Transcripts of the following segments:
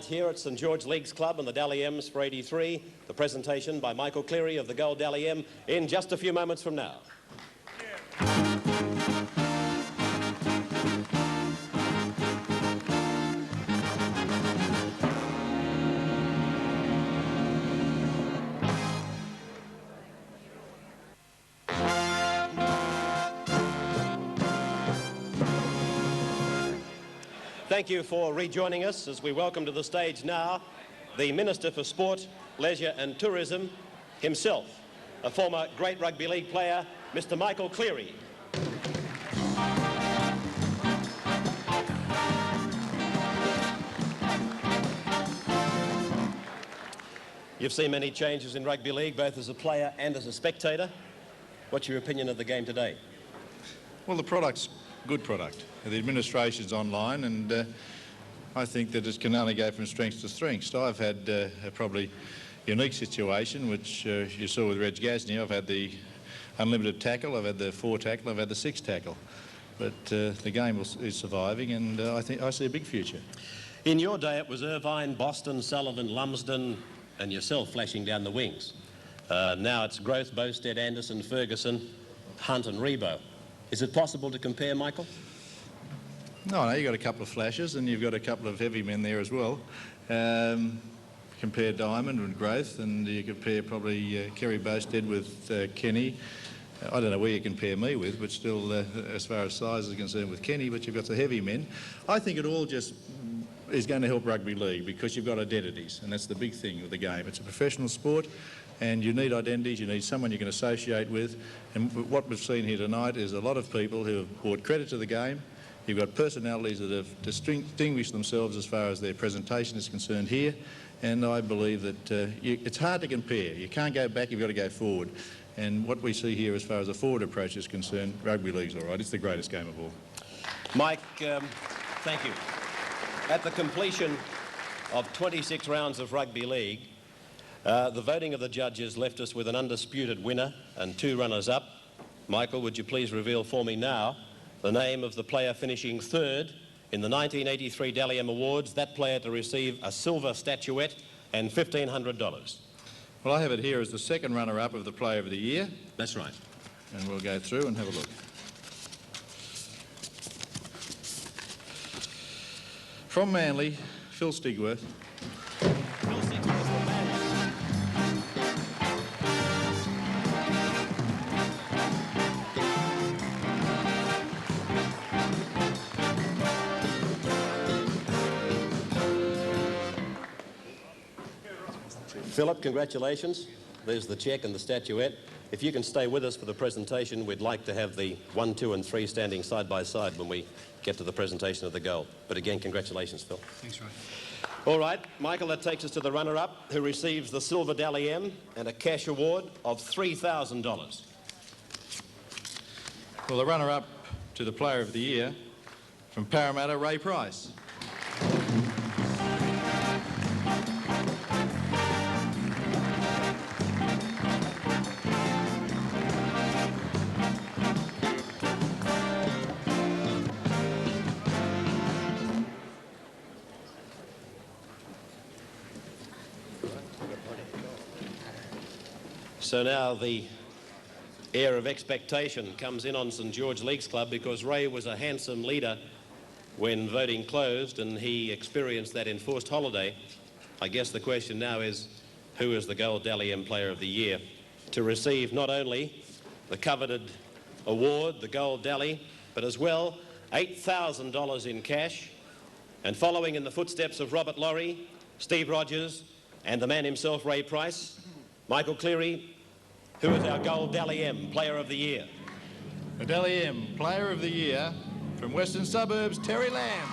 Here at St George Leagues Club and the Dally M's for 83, the presentation by Michael Cleary of the Gold Dally M in just a few moments from now. Thank you for rejoining us as we welcome to the stage now the Minister for Sport, Leisure and Tourism himself, a former great rugby league player, Mr. Michael Cleary. You've seen many changes in rugby league, both as a player and as a spectator. What's your opinion of the game today? Well, the product's a good product. The administration's online, and I think that it can only go from strength to strength. So I've had a probably unique situation, which you saw with Reg Gasnier. I've had the unlimited tackle, I've had the 4 tackle, I've had the 6 tackle. But the game is surviving, and I think I see a big future. In your day, it was Irvine, Boston, Sullivan, Lumsden, and yourself flashing down the wings. Now it's Growth, Bowstead, Anderson, Ferguson, Hunt and Rebo. Is it possible to compare, Michael? No, you've got a couple of flashes, and you've got a couple of heavy men there as well. Compare Diamond and Growth, and you compare probably Kerry Bowstead with Kenny. I don't know where you compare me with, but still, as far as size is concerned, with Kenny, but you've got the heavy men. I think it all just is going to help rugby league because you've got identities, and that's the big thing with the game. It's a professional sport, and you need identities, you need someone you can associate with. And what we've seen here tonight is a lot of people who have brought credit to the game. You've got personalities that have distinguished themselves as far as their presentation is concerned here, and I believe that it's hard to compare. You can't go back, you've got to go forward. And what we see here as far as a forward approach is concerned, rugby league's all right. It's the greatest game of all. Mike, thank you. At the completion of 26 rounds of rugby league, the voting of the judges left us with an undisputed winner and 2 runners-up. Michael, would you please reveal for me now the name of the player finishing 3rd in the 1983 Dally M Awards, that player to receive a silver statuette and $1,500? Well, I have it here as the 2nd runner-up of the Player of the Year. That's right. And we'll go through and have a look. From Manly, Phil Stigworth. Philip, congratulations. There's the cheque and the statuette. If you can stay with us for the presentation, we'd like to have the 1, 2 and 3 standing side by side when we get to the presentation of the gold. But again, congratulations, Phil. Thanks, Ray. All right, Michael, that takes us to the runner-up, who receives the silver Dally M and a cash award of $3,000. Well, the runner-up to the Player of the Year from Parramatta, Ray Price. So now the air of expectation comes in on St George Leagues Club because Ray was a handsome leader when voting closed and he experienced that enforced holiday. I guess the question now is, who is the Gold Dally M Player of the Year to receive not only the coveted award, the Gold Dally, but as well $8,000 in cash, and following in the footsteps of Robert Laurie, Steve Rogers and the man himself, Ray Price, Michael Cleary, who is our Gold Dally M Player of the Year? The Dally M Player of the Year from Western Suburbs, Terry Lamb.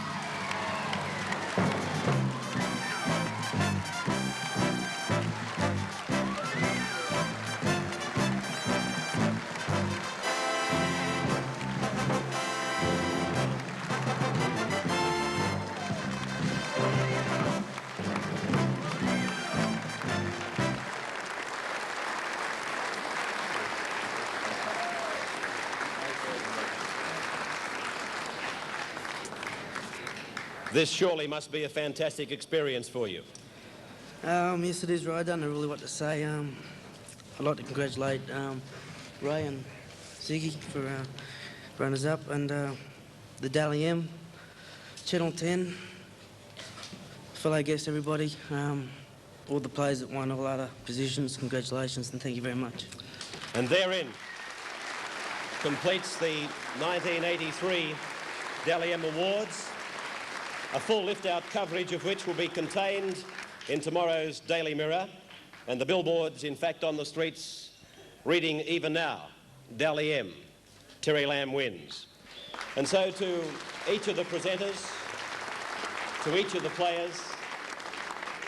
This surely must be a fantastic experience for you. Yes, it is, Ray. I don't know really what to say. I'd like to congratulate Ray and Ziggy for runners-up, and the Dally M, Channel 10, fellow guests, everybody, all the players that won all other positions. Congratulations, and thank you very much. And therein completes the 1983 Dally M Awards, a full lift-out coverage of which will be contained in tomorrow's Daily Mirror, and the billboards, in fact, on the streets reading even now, Dally M, Terry Lamb wins. And so to each of the presenters, to each of the players,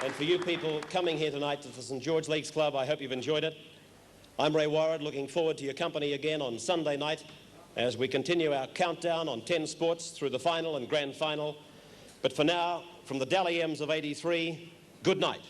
and for you people coming here tonight to the St George Leagues Club, I hope you've enjoyed it. I'm Ray Warrad, looking forward to your company again on Sunday night as we continue our countdown on 10 sports through the final and grand final. But for now, from the Dally M's of '83, good night.